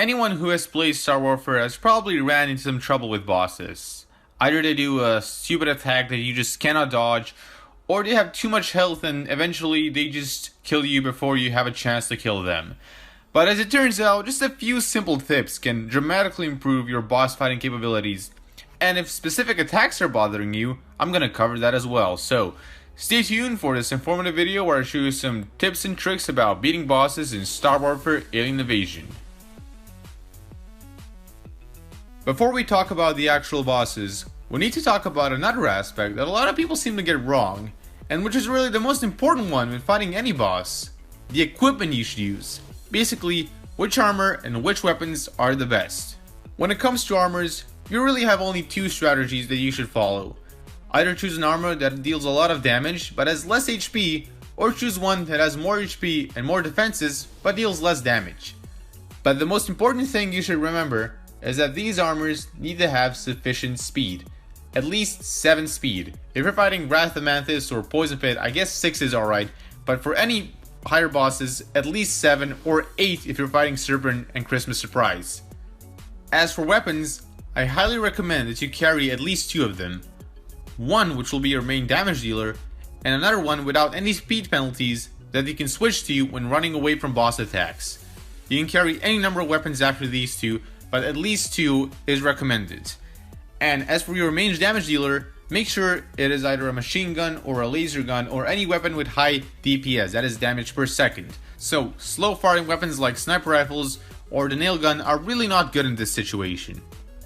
Anyone who has played Star Warfare has probably ran into some trouble with bosses. Either they do a stupid attack that you just cannot dodge, or they have too much health and eventually they just kill you before you have a chance to kill them. But as it turns out, just a few simple tips can dramatically improve your boss fighting capabilities. And if specific attacks are bothering you, I'm gonna cover that as well. So stay tuned for this informative video where I show you some tips and tricks about beating bosses in Star Warfare Alien Invasion. Before we talk about the actual bosses, we need to talk about another aspect that a lot of people seem to get wrong, and which is really the most important one when fighting any boss: the equipment you should use. Basically, which armor and which weapons are the best. When it comes to armors, you really have only two strategies that you should follow. Either choose an armor that deals a lot of damage but has less HP, or choose one that has more HP and more defenses but deals less damage. But the most important thing you should remember is that these armors need to have sufficient speed. At least 7 speed. If you're fighting Wrath of Mantis or Poison Pit, I guess 6 is alright, but for any higher bosses, at least 7 or 8 if you're fighting Serpent and Christmas Surprise. As for weapons, I highly recommend that you carry at least 2 of them. One which will be your main damage dealer, and another one without any speed penalties that you can switch to when running away from boss attacks. You can carry any number of weapons after these two, but at least 2 is recommended. And as for your main damage dealer, make sure it is either a machine gun or a laser gun or any weapon with high DPS, that is damage per second. So slow firing weapons like sniper rifles or the nail gun are really not good in this situation.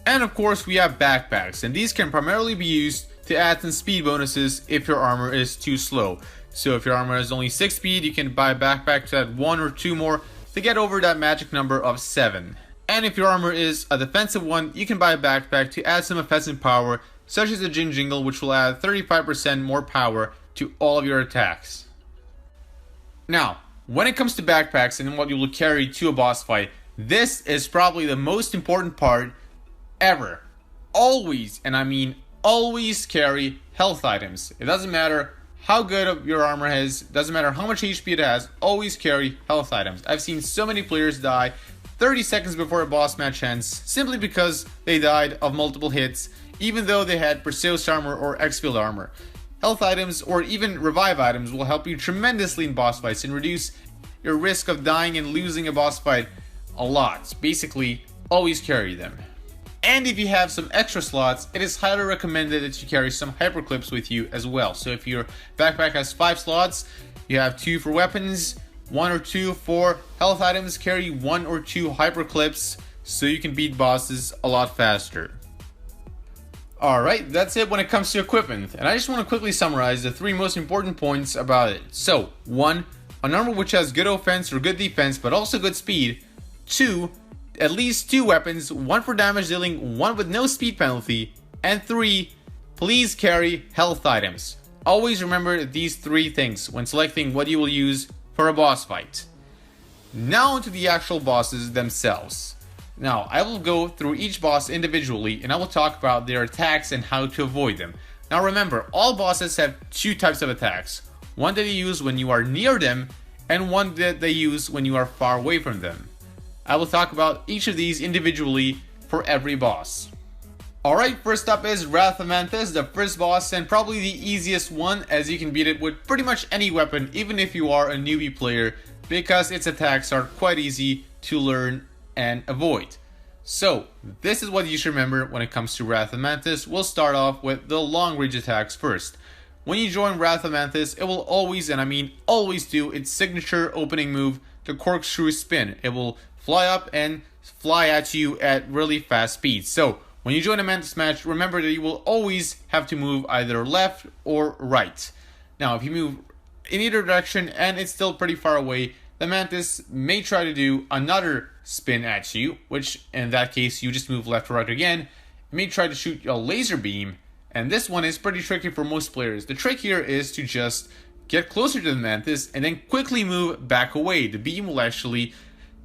And of course we have backpacks, and these can primarily be used to add some speed bonuses if your armor is too slow. So if your armor has only 6 speed, you can buy a backpack to add 1 or 2 more to get over that magic number of 7. And if your armor is a defensive one, you can buy a backpack to add some offensive power, such as the Jin Jingle, which will add 35% more power to all of your attacks. Now, when it comes to backpacks and what you will carry to a boss fight, this is probably the most important part ever. Always, and I mean always, carry health items. It doesn't matter how good your armor is, doesn't matter how much HP it has, always carry health items. I've seen so many players die 30 seconds before a boss match ends simply because they died of multiple hits, even though they had Perseus armor or X-Field armor. Health items or even revive items will help you tremendously in boss fights and reduce your risk of dying and losing a boss fight a lot. Basically, always carry them. And if you have some extra slots, it is highly recommended that you carry some hyper clips with you as well. So if your backpack has 5 slots, you have 2 for weapons, 1 or 2 for health items, carry 1 or 2 hyper clips so you can beat bosses a lot faster. Alright, that's it when it comes to equipment, and I just want to quickly summarize the 3 most important points about it. So, 1, an armor which has good offense or good defense but also good speed. 2, at least 2 weapons, 1 for damage dealing, 1 with no speed penalty. And 3, please carry health items. Always remember these 3 things when selecting what you will use for a boss fight. Now onto the actual bosses themselves. Now I will go through each boss individually and I will talk about their attacks and how to avoid them. Now remember, all bosses have 2 types of attacks. One that you use when you are near them and one that they use when you are far away from them. I will talk about each of these individually for every boss. Alright, first up is Wrath of Mantis, the first boss and probably the easiest one, as you can beat it with pretty much any weapon even if you are a newbie player, because its attacks are quite easy to learn and avoid. So, this is what you should remember when it comes to Wrath of Mantis. We'll start off with the long range attacks first. When you join Wrath of Mantis, it will always, and I mean always, do its signature opening move, the corkscrew spin. It will fly up and fly at you at really fast speeds. So, when you join a Mantis match, remember that you will always have to move either left or right. Now, if you move in either direction and it's still pretty far away, the Mantis may try to do another spin at you, which in that case you just move left or right again. It may try to shoot a laser beam, and this one is pretty tricky for most players. The trick here is to just get closer to the Mantis and then quickly move back away. The beam will actually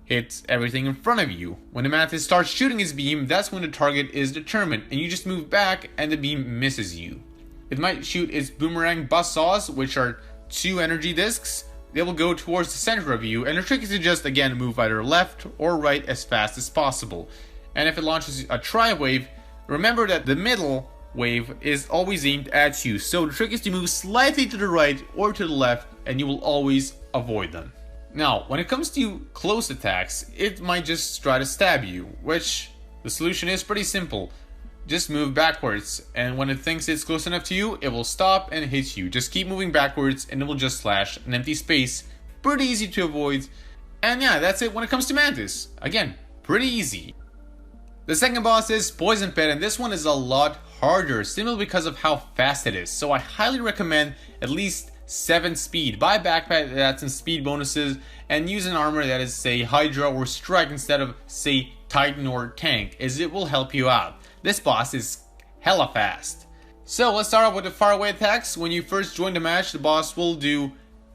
hit everything in front of you. When the Mantis starts shooting his beam, that's when the target is determined, and you just move back and the beam misses you. It might shoot its boomerang buzzsaws, which are 2 energy discs, they will go towards the center of you, and the trick is to just again move either left or right as fast as possible. And if it launches a tri-wave, remember that the middle wave is always aimed at you, so the trick is to move slightly to the right or to the left, and you will always avoid them. Now, when it comes to close attacks, it might just try to stab you, which the solution is pretty simple. Just move backwards, and when it thinks it's close enough to you, it will stop and hit you. Just keep moving backwards and it will just slash an empty space. Pretty easy to avoid. And yeah, that's it when it comes to Mantis. Again, pretty easy. The second boss is Poison Pit, and this one is a lot harder, simply because of how fast it is. So I highly recommend at least 7 speed. Buy a backpack that adds some speed bonuses, and use an armor that is, say, Hydra or Strike instead of, say, Titan or Tank, as it will help you out. This boss is hella fast. So let's start off with the faraway attacks. When you first join the match, the boss will do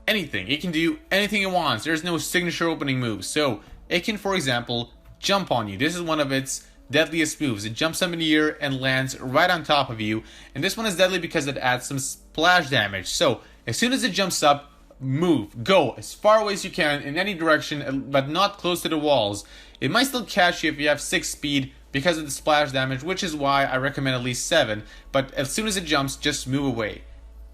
anything. It can do anything it wants. There's no signature opening moves. So it can, for example, jump on you. This is one of its deadliest moves. It jumps up in the air and lands right on top of you. And this one is deadly because it adds some splash damage. So as soon as it jumps up, move. Go as far away as you can in any direction, but not close to the walls. It might still catch you if you have 6 speed because of the splash damage, which is why I recommend at least 7. But as soon as it jumps, just move away.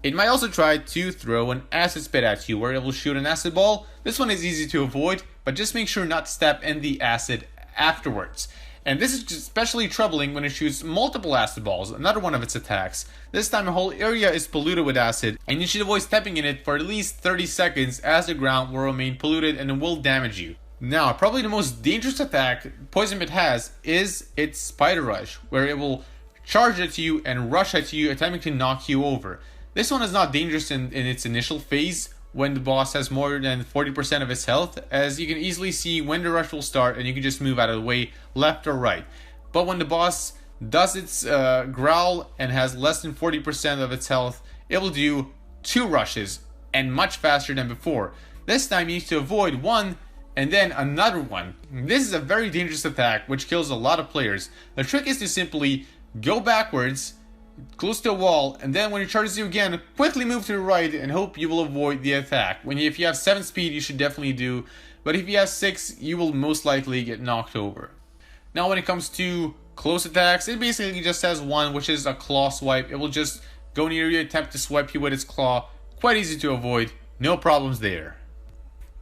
It might also try to throw an acid spit at you, where it will shoot an acid ball. This one is easy to avoid, but just make sure not to step in the acid afterwards. And this is especially troubling when it shoots multiple acid balls, another one of its attacks. This time the whole area is polluted with acid, and you should avoid stepping in it for at least 30 seconds, as the ground will remain polluted and it will damage you. Now, probably the most dangerous attack Poison Pit has is its Spider Rush, where it will charge at you and rush at you, attempting to knock you over. This one is not dangerous in its initial phase, when the boss has more than 40% of its health, as you can easily see when the rush will start and you can just move out of the way, left or right. But when the boss does its growl and has less than 40% of its health, it will do 2 rushes, and much faster than before. This time you need to avoid one and then another one. This is a very dangerous attack which kills a lot of players. The trick is to simply go backwards, close to a wall, and then when it charges you again, quickly move to the right and hope you will avoid the attack. If you have 7 speed, you should definitely do, but if you have 6, you will most likely get knocked over. Now when it comes to close attacks, it basically just has one, which is a claw swipe. It will just go near you, attempt to swipe you with its claw. Quite easy to avoid, no problems there.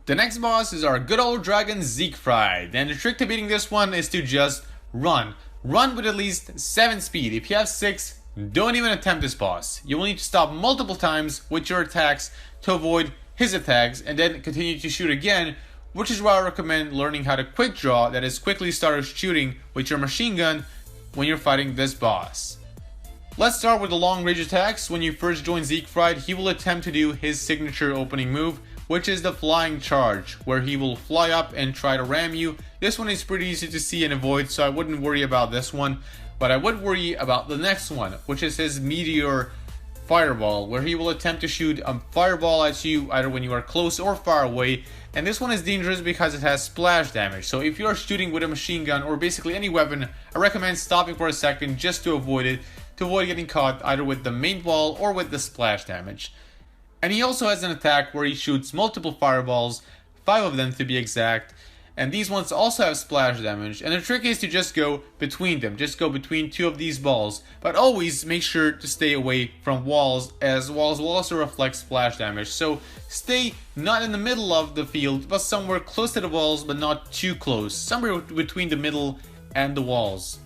The next boss is our good old dragon Siegfried, and the trick to beating this one is to just run. Run with at least 7 speed. If you have 6, don't even attempt this boss. You will need to stop multiple times with your attacks to avoid his attacks, and then continue to shoot again, which is why I recommend learning how to quick draw, that is quickly start shooting with your machine gun when you're fighting this boss. Let's start with the long range attacks. When you first join Siegfried, he will attempt to do his signature opening move, which is the flying charge, where he will fly up and try to ram you. This one is pretty easy to see and avoid, so I wouldn't worry about this one. But I would worry about the next one, which is his meteor fireball, where he will attempt to shoot a fireball at you either when you are close or far away. And this one is dangerous because it has splash damage. So if you are shooting with a machine gun or basically any weapon, I recommend stopping for a second just to avoid it, to avoid getting caught either with the main ball or with the splash damage. And he also has an attack where he shoots multiple fireballs, 5 of them to be exact, and these ones also have splash damage, and the trick is to just go between them, just go between 2 of these balls, but always make sure to stay away from walls, as walls will also reflect splash damage. So stay not in the middle of the field, but somewhere close to the walls, but not too close, somewhere between the middle and the walls.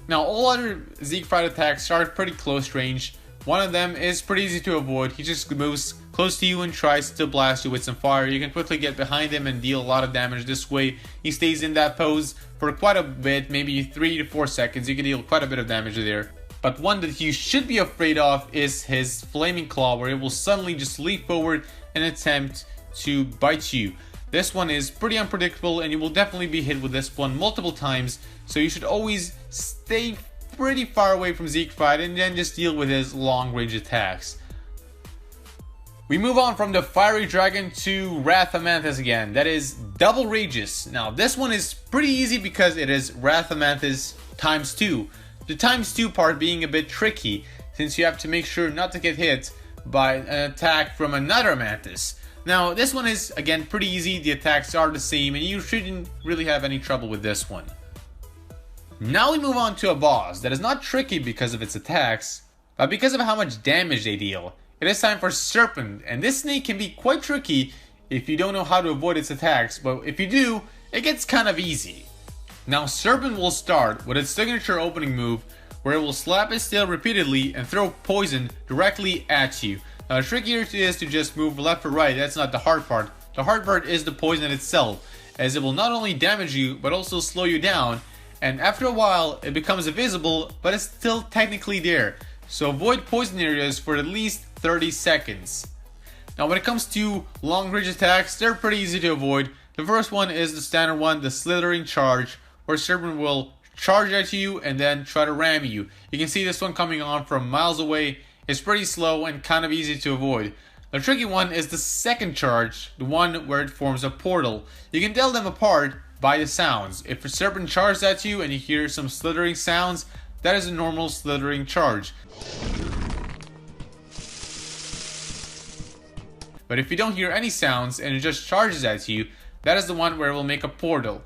Now all other Siegfried attacks are pretty close range. One of them is pretty easy to avoid. He just moves close to you and tries to blast you with some fire. You can quickly get behind him and deal a lot of damage this way. He stays in that pose for quite a bit, maybe 3 to 4 seconds. You can deal quite a bit of damage there. But one that you should be afraid of is his flaming claw, where it will suddenly just leap forward and attempt to bite you. This one is pretty unpredictable, and you will definitely be hit with this one multiple times, so you should always stay pretty far away from Siegfried and then just deal with his long range attacks. We move on from the fiery dragon to Wrath of Mantis again, that is double rages. Now this one is pretty easy because it is Wrath of Mantis times 2. The times 2 part being a bit tricky, since you have to make sure not to get hit by an attack from another Mantis. Now this one is again pretty easy, the attacks are the same and you shouldn't really have any trouble with this one. Now we move on to a boss that is not tricky because of its attacks, but because of how much damage they deal. It is time for Serpent, and this snake can be quite tricky if you don't know how to avoid its attacks, but if you do, it gets kind of easy. Now Serpent will start with its signature opening move, where it will slap its tail repeatedly and throw poison directly at you. Now the trick here is to just move left or right, that's not the hard part. The hard part is the poison itself, as it will not only damage you, but also slow you down, and after a while it becomes invisible, but it's still technically there. So avoid poison areas for at least 30 seconds. Now when it comes to long range attacks, they're pretty easy to avoid. The first one is the standard one, the slithering charge, where Serpent will charge at you and then try to ram you. You can see this one coming on from miles away. It's pretty slow and kind of easy to avoid. The tricky one is the second charge, the one where it forms a portal. You can tell them apart by the sounds. If a Serpent charges at you and you hear some slithering sounds, that is a normal slithering charge. But if you don't hear any sounds and it just charges at you, that is the one where it will make a portal.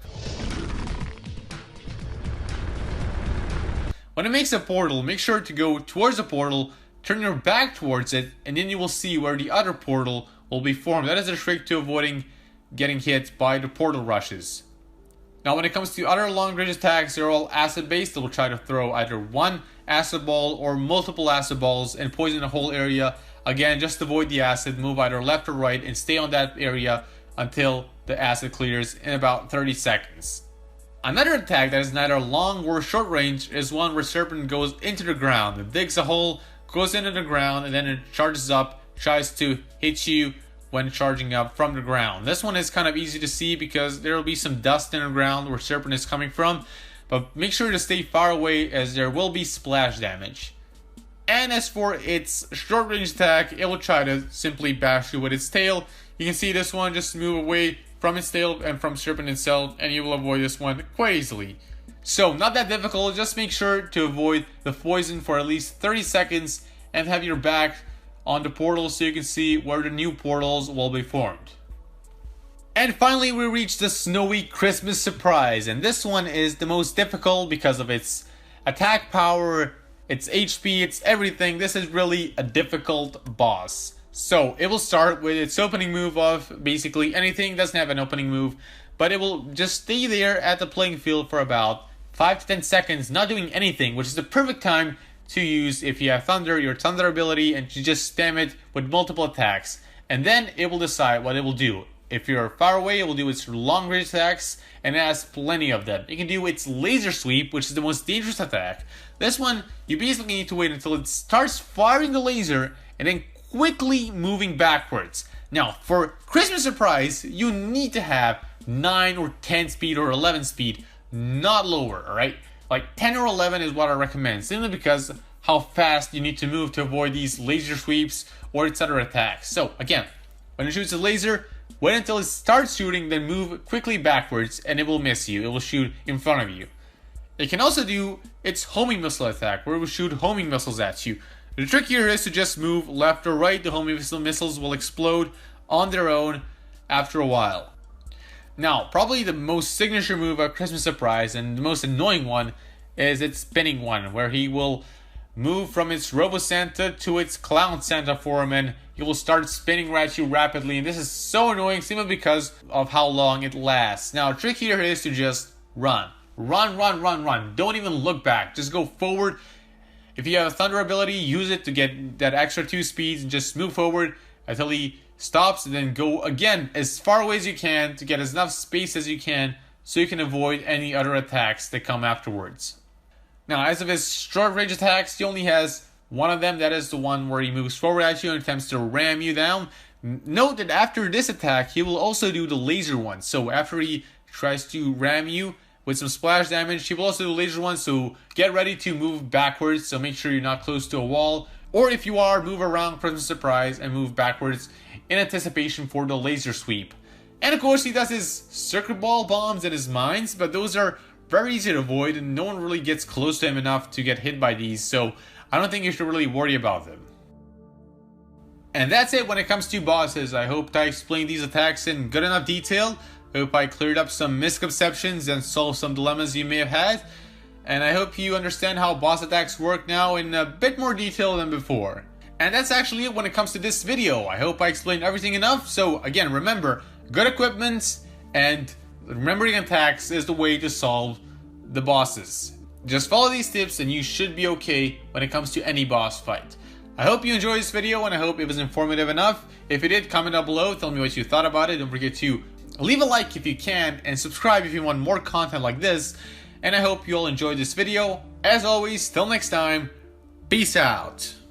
When it makes a portal, make sure to go towards the portal, turn your back towards it, and then you will see where the other portal will be formed. That is a trick to avoiding getting hit by the portal rushes. Now when it comes to other long range attacks, they're all acid based. They will try to throw either one acid ball or multiple acid balls and poison the whole area. Again, just avoid the acid, move either left or right and stay on that area until the acid clears in about 30 seconds. Another attack that is neither long or short range is one where Serpent goes into the ground. It digs a hole, goes into the ground, and then it charges up, tries to hit you when charging up from the ground. This one is kind of easy to see because there will be some dust in the ground where Serpent is coming from, but make sure to stay far away as there will be splash damage. And as for its short range attack, it will try to simply bash you with its tail. You can see this one, just move away from its tail and from Serpent itself and you will avoid this one quite easily. So not that difficult, just make sure to avoid the poison for at least 30 seconds and have your back on the portal so you can see where the new portals will be formed. And finally we reach the Snowy Christmas Surprise, and this one is the most difficult because of its attack power, its HP, it's everything. This is really a difficult boss. So it will start with its opening move of basically anything, doesn't have an opening move, but it will just stay there at the playing field for about 5 to 10 seconds, not doing anything, which is the perfect time to use if you have Thunder, your Thunder ability, and you just spam it with multiple attacks. And then it will decide what it will do. If you're far away, it will do its long range attacks, and it has plenty of them. You can do its laser sweep, which is the most dangerous attack. This one, you basically need to wait until it starts firing the laser, and then quickly moving backwards. Now, for Christmas Surprise, you need to have 9 or 10 speed or 11 speed, not lower, alright? Like 10 or 11 is what I recommend, simply because how fast you need to move to avoid these laser sweeps or its other attacks. So, again, when it shoots a laser, wait until it starts shooting, then move quickly backwards and it will miss you. It will shoot in front of you. It can also do its homing missile attack, where it will shoot homing missiles at you. The trick here is to just move left or right. The homing missiles will explode on their own after a while. Now, probably the most signature move of Christmas Surprise and the most annoying one is its spinning one, where he will move from its Robo Santa to its Clown Santa form and he will start spinning at you rapidly, and this is so annoying simply because of how long it lasts. Now, the trick here is to just run. Run. Don't even look back. Just go forward. If you have a Thunder ability, use it to get that extra 2 speeds and just move forward until he stops, and then go again as far away as you can to get as enough space as you can so you can avoid any other attacks that come afterwards. Now, as of his short range attacks, he only has one of them. That is the one where he moves forward at you and attempts to ram you down. Note that after this attack, he will also do the laser one. So after he tries to ram you with some splash damage, he will also do the laser one. So get ready to move backwards. So make sure you're not close to a wall. Or if you are, move around Christmas Surprise and move backwards in anticipation for the laser sweep. And of course, he does his circuit ball bombs and his mines, but those are very easy to avoid and no one really gets close to him enough to get hit by these, so I don't think you should really worry about them. And that's it when it comes to bosses. I hope I explained these attacks in good enough detail. I hope I cleared up some misconceptions and solved some dilemmas you may have had. And I hope you understand how boss attacks work now in a bit more detail than before. And that's actually it when it comes to this video. I hope I explained everything enough. So again, remember, good equipment and remembering attacks is the way to solve the bosses. Just follow these tips and you should be okay when it comes to any boss fight. I hope you enjoyed this video and I hope it was informative enough. If you did, comment down below, tell me what you thought about it. Don't forget to leave a like if you can and subscribe if you want more content like this. And I hope you all enjoyed this video. As always, till next time, peace out.